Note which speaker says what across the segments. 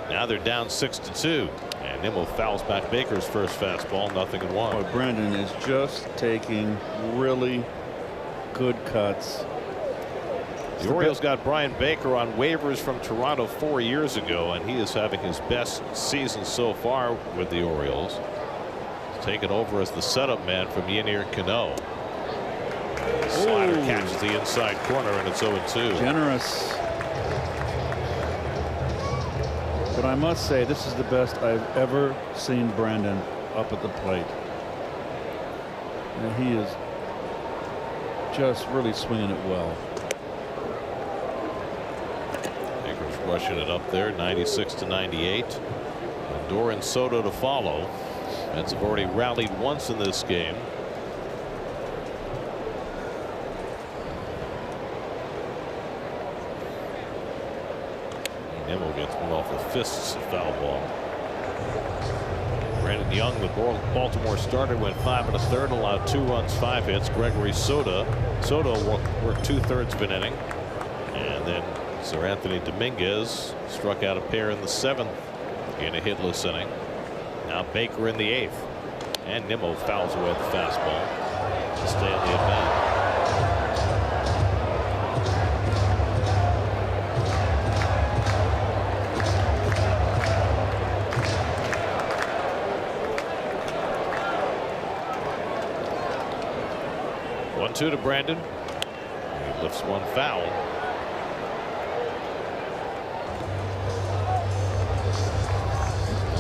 Speaker 1: Now they're down 6-2. And Nimmo fouls back Baker's first fastball, 0-1.
Speaker 2: Boy, Brandon is just taking really good cuts.
Speaker 1: The Orioles got Brian Baker on waivers from Toronto 4 years ago, and he is having his best season so far with the Orioles. He's taken over as the setup man from Yennier Cano. Slider catches the inside corner, and it's 0-2.
Speaker 2: Generous. But I must say, this is the best I've ever seen Brandon up at the plate. And he is just really swinging it well.
Speaker 1: Baker's rushing it up there, 96-98. Lindor and Soto to follow. Mets have already rallied once in this game. Nimmo gets one off the fists, foul ball. Brandon Young, the Baltimore starter, went 5 1/3, allowed 2 runs, 5 hits. Gregory Soto worked 2/3 of an inning, and then Sir Anthony Dominguez struck out a pair in the 7th in a hitless inning. Now Baker in the 8th, and Nimmo fouls away the fastball to stay in the at-bat. Two to Brandon. He lifts one foul.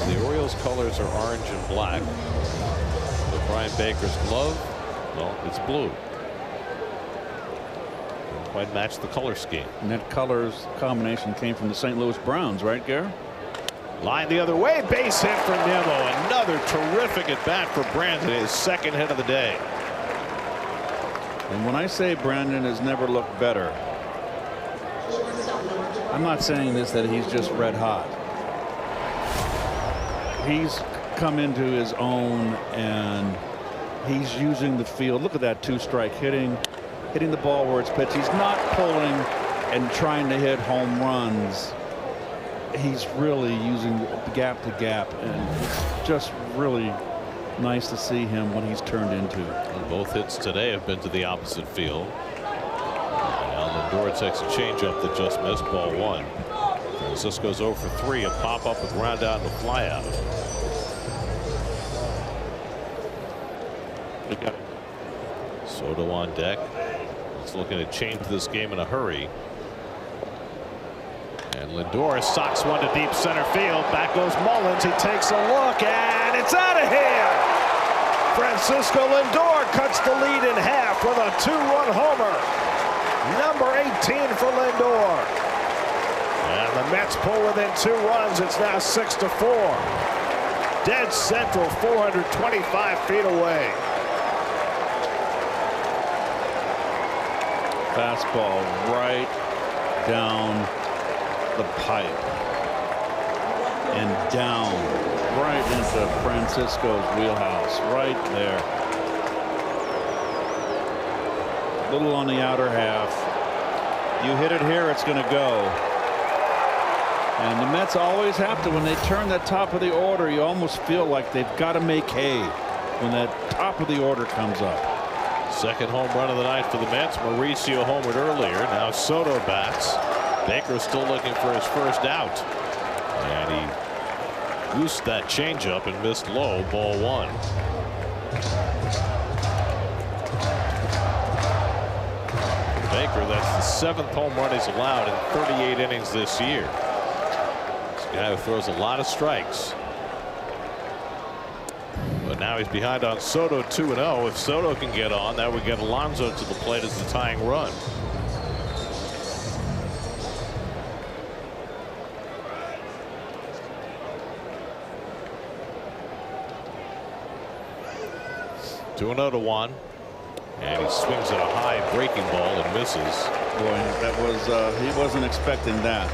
Speaker 1: The Orioles colors are orange and black. But Brian Baker's glove, well, it's blue. Didn't quite match the color scheme.
Speaker 2: And that colors combination came from the St. Louis Browns, right, Gary?
Speaker 1: Line the other way, base hit for Nimmo. Another terrific at bat for Brandon, his second hit of the day.
Speaker 2: And when I say Brandon has never looked better, I'm not saying this that he's just red hot. He's come into his own, and he's using the field. Look at that 2-strike hitting the ball where it's pitched. He's not pulling and trying to hit home runs. He's really using gap to gap, and it's just really nice to see him when he's turned into.
Speaker 1: And both hits today have been to the opposite field. Now Lindor takes a changeup that just missed, ball 1. Francisco's 0 for 3, a pop up with ground out and a fly out. Soto on deck. He's looking to change this game in a hurry. And Lindor socks one to deep center field. Back goes Mullins. He takes a look, and it's out of here. Francisco Lindor cuts the lead in half with a 2-run homer. Number 18 for Lindor. And the Mets pull within 2 runs. It's now 6-4. Dead central, 425 feet away.
Speaker 2: Fastball right down the pipe and down right into Francisco's wheelhouse, right there. A little on the outer half. You hit it here, it's going to go. And the Mets always have to, when they turn that top of the order, you almost feel like they've got to make hay when that top of the order comes up.
Speaker 1: Second home run of the night for the Mets. Mauricio homered earlier. Now Soto bats. Baker still looking for his first out. And he goosed that changeup and missed low, ball 1. Baker, that's the 7th home run he's allowed in 38 innings this year. This guy who throws a lot of strikes. But now he's behind on Soto, 2-0. If Soto can get on, that would get Alonso to the plate as the tying run. Two 0 to Juan, and he swings at a high breaking ball and misses.
Speaker 2: Boy, that was he wasn't expecting that.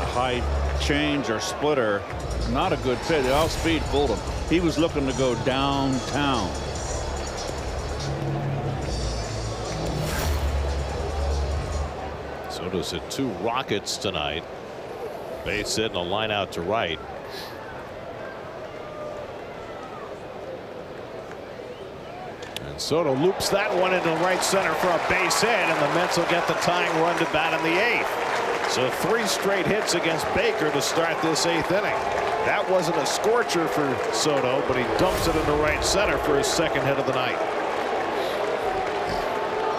Speaker 2: A high change or splitter, not a good pitch. The off speed fooled him. He was looking to go downtown. Soto's hit 2 rockets tonight.
Speaker 3: Base hit and a line out to right. And Soto loops that one into right center for a base hit, and the Mets will get the tying run to bat in the 8th. So 3 straight hits against Baker to start this 8th inning. That wasn't a scorcher for Soto, but he dumps it into right center for his 2nd hit of the night.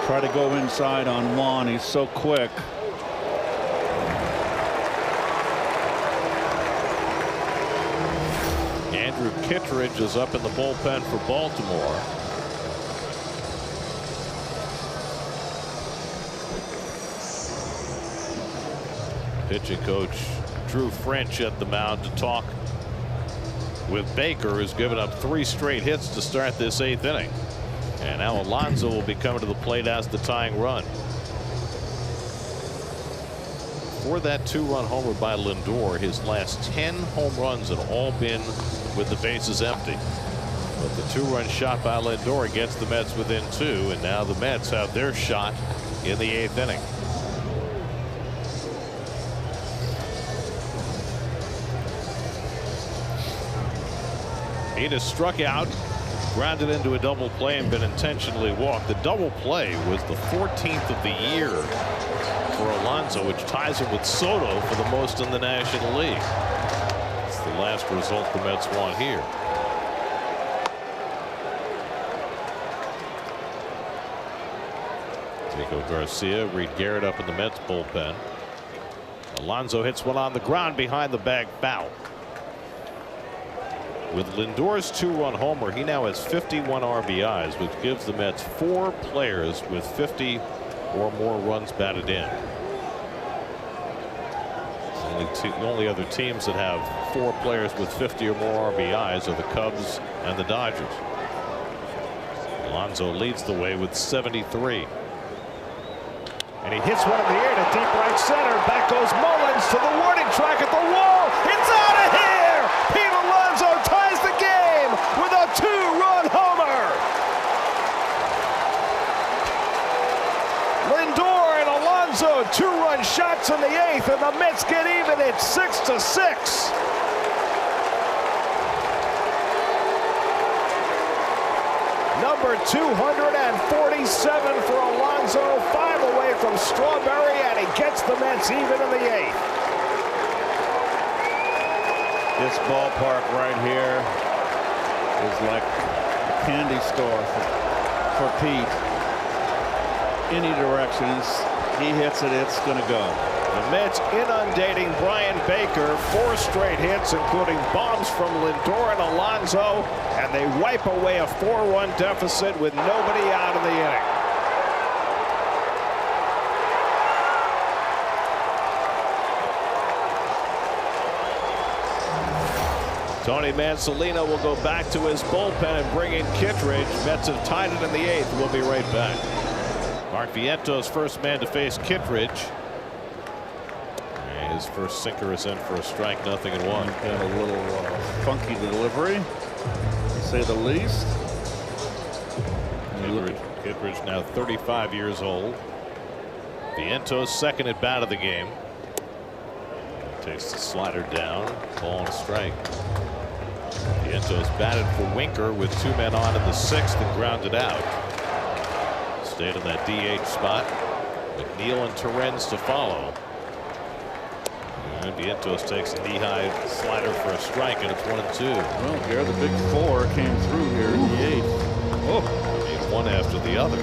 Speaker 2: Try to go inside on Juan. He's so quick.
Speaker 3: Andrew Kittredge is up in the bullpen for Baltimore. Pitching coach Drew French at the mound to talk with Baker, who's given up 3 straight hits to start this 8th inning. And now Alonso will be coming to the plate as the tying run. For that 2-run homer by Lindor, his last 10 home runs have all been with the bases empty. But the 2-run shot by Lindor gets the Mets within 2, and now the Mets have their shot in the 8th inning. He has struck out, grounded into a double play, and been intentionally walked. The double play was the 14th of the year for Alonso, which ties him with Soto for the most in the National League. It's the last result the Mets want here. Diego Garcia, Reed Garrett up in the Mets bullpen. Alonso hits one on the ground behind the bag, foul. With Lindor's 2-run homer, he now has 51 RBIs, which gives the Mets 4 players with 50 or more runs batted in. The only other teams that have 4 players with 50 or more RBIs are the Cubs and the Dodgers. Alonso leads the way with 73.
Speaker 1: And he hits one in the air to deep right center. Back goes Mullins to the warning track at the wall. It's out of here. Pete Alonso ties the game with a 2-run homer. Lindor and Alonso 2-run shots in the 8th, and the Mets get even at 6-6. Number 247 for Alonso, 5 away from Strawberry, and he gets the Mets even in the 8th.
Speaker 2: This ballpark right here is like a candy store for Pete. Any directions he hits it, it's going to go.
Speaker 1: The Mets inundating Brian Baker, 4 straight hits, including bombs from Lindor and Alonso, and they wipe away a 4-1 deficit with nobody out of the inning. Tony Mansolino will go back to his bullpen and bring in Kittredge. Mets have tied it in the 8th. We'll be right back. Mark Vientos, first man to face Kittredge. And his first sinker is in for a strike, 0-1.
Speaker 2: Got a little funky delivery, to say the least.
Speaker 3: Kittredge now 35 years old. Vientos, second at bat of the game. Takes the slider down, ball and a strike. Vientos batted for Winker with 2 men on in the 6th and grounded out. Stayed in that DH spot. McNeil and Torrens to follow. And Vientos takes a knee-high slider for a strike, and it's 1-2.
Speaker 2: Well, here the big 4 came through here in the 8th.
Speaker 3: Oh, made one after the other.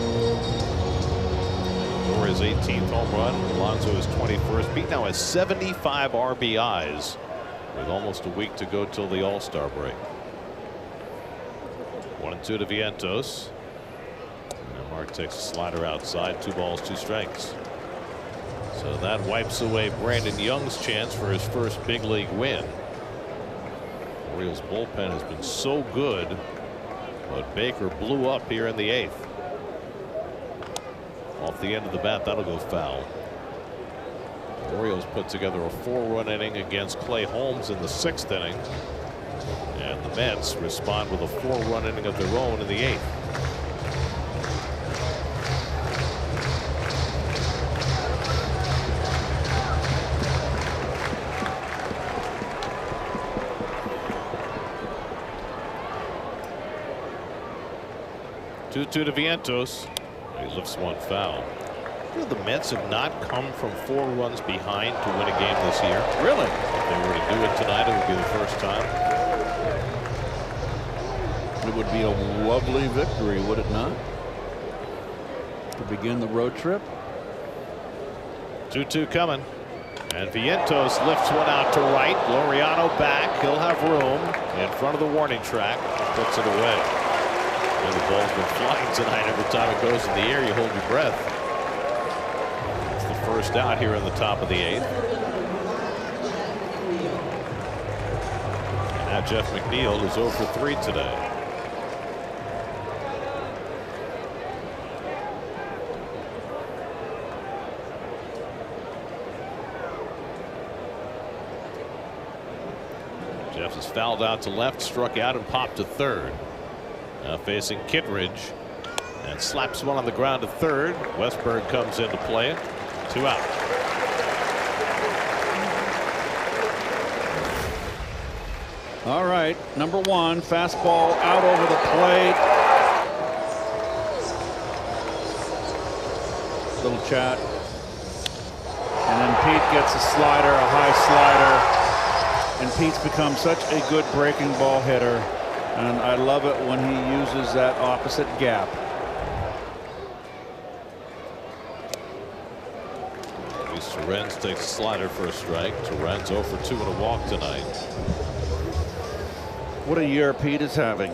Speaker 3: For his 18th home run, Alonso is 21st. Pete now has 75 RBIs with almost a week to go till the All-Star break. 1-2 to Vientos. And Mark takes a slider outside. 2 balls, 2 strikes. So that wipes away Brandon Young's chance for his first big league win. Orioles bullpen has been so good, but Baker blew up here in the 8th. Off the end of the bat, that'll go foul. The Orioles put together a 4-run inning against Clay Holmes in the 6th inning, and the Mets respond with a 4-run inning of their own in the 8th. 2-2 to Vientos. He lifts one foul. You know, the Mets have not come from 4 runs behind to win a game this year.
Speaker 2: Really?
Speaker 3: If they were to do it tonight, it would be the first time.
Speaker 2: It would be a lovely victory, would it not? To begin the road trip.
Speaker 3: 2-2 coming. And Vientos lifts one out to right. Laureano back. He'll have room in front of the warning track. Puts it away. And the ball's been flying tonight. Every time it goes in the air, you hold your breath. It's the first out here in the top of the 8th. And now Jeff McNeil is 0 for 3 today. Jeff is fouled out to left, struck out, and popped to third. Now facing Kittredge, and slaps one on the ground to third. Westberg comes in to play it. 2 out.
Speaker 2: All right, number 1, fastball out over the plate. Little chat. And then Pete gets a slider, a high slider. And Pete's become such a good breaking ball hitter. And I love it when he uses that opposite gap.
Speaker 3: Torrens takes a slider for a strike. Torrens 0 for 2 and a walk tonight.
Speaker 2: What a year Pete is having.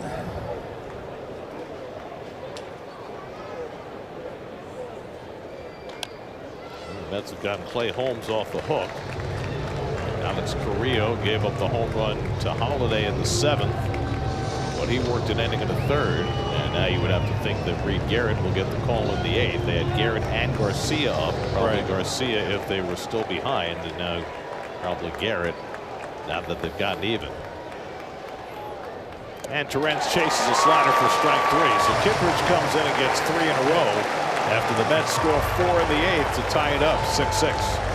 Speaker 3: The Mets have gotten Clay Holmes off the hook. Alex Carrillo gave up the home run to Holiday in the 7th, but he worked an inning in the 3rd, and now you would have to think that Reed Garrett will get the call in the 8th. They had Garrett and Garcia up, probably
Speaker 2: Right.
Speaker 3: Garcia if they were still behind, and now probably Garrett now that they've gotten even. And Torrens chases a slider for strike 3, so Kittredge comes in and gets 3 in a row after the Mets score 4 in the 8th to tie it up 6-6.